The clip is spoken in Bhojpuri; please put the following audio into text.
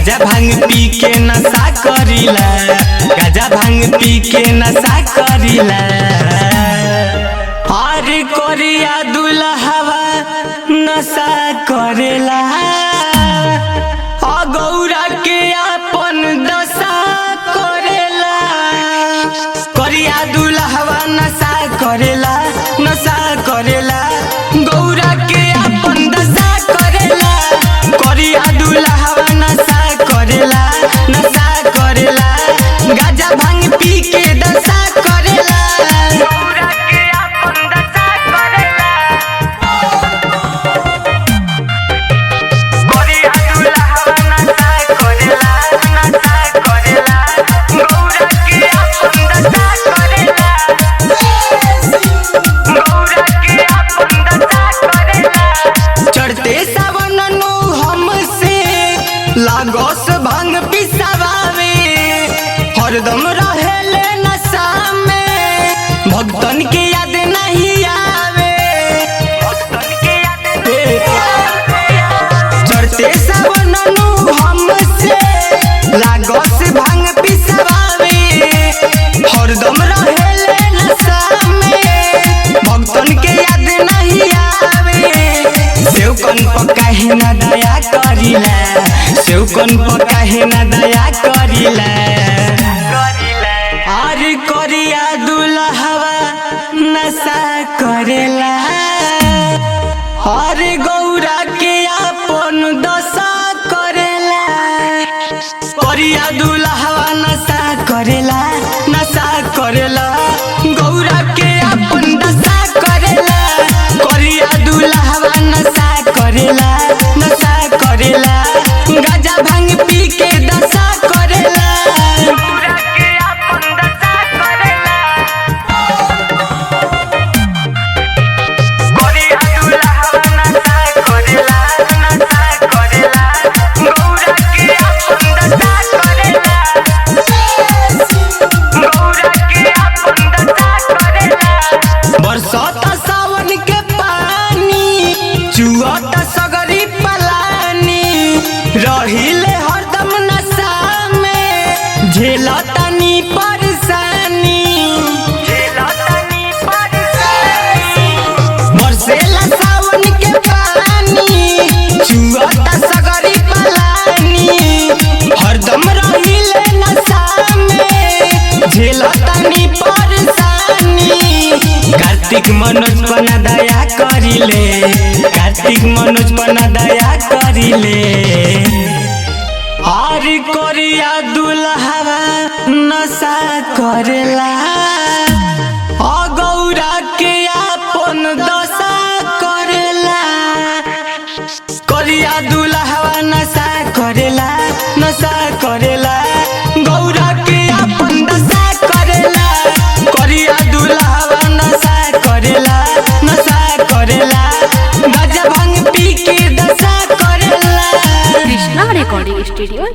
गाजा भांग पी के नशा करीला, गाजा भांग पी के नशा करीला। और कोरिया दुल्हवा नशा करेला, गौरा के अपन दशा करेला। कोरिया दुल्हवा नशा करेला, नशा करेला, गौरा के अपन दशा करेला। कोरिया दुल्हवा नशा करेला, नशा करेला, गाजा भांग पी के दशा करेला। गौरा के अपन दशा करेला। कोरिया दुल्हवा नशा करेला, नशा करेला, गौरा के अपन दशा करेला। गौरा के अपन दशा करेला। चढ़ते सावन नु हमसे लागोस भांग पिसावे, हरदम रहेले नशा में, भक्तन के याद नहीं आवे, भक्तन के याद नहीं आवे। चढ़ते सावन नु हमसे लागोस भांग पिसावे, हरदम रहेले नशा में, भक्तन के याद नहीं आवे। सेवकन पर काहे ना दया करिला, सेवकन पर काहे ना दया करिला। और कोरिया दुल्हवा नशा करेला, और गौरा के अपन दशा करेला। कोरिया दुल्हवा नशा करेला, नशा करेला, गौरा के अपन दशा करेला। कोरिया दुल्हवा नशा करेला, नशा करेला, गाजा भांग पी के दशा करेला। गौरा के अपन दशा करेला। कोरिया दुल्हवा नशा करेला, नशा करेला, गौरा के अपन दशा करेला। गौरा के अपन दशा करेला। बरसात सावन के पानी, चुआत सगरी पलानी, रहिले हरदम नशा में, झेलतानी परेशानी, झेलतानी परेशानी। बरसेला सावन के पानी, चुआत सगरी पलानी, हरदम रहिले नशा में, झेलतानी परेशानी। कार्तिक मनोज पना दया करिले, कार्तिक मनोज पना दया करिले। और कोरिया दुल्हवा नशा करेला, गौरा के अपन दशा करेला। कोरिया दुल्हवा नशा करेला, नशा करेला, गौरा के अपन दशा करेला। कोरिया दुल्हवा नशा करेला, नशा करेला, गाजा भांग पी के दशा करेला। Krishna recording studio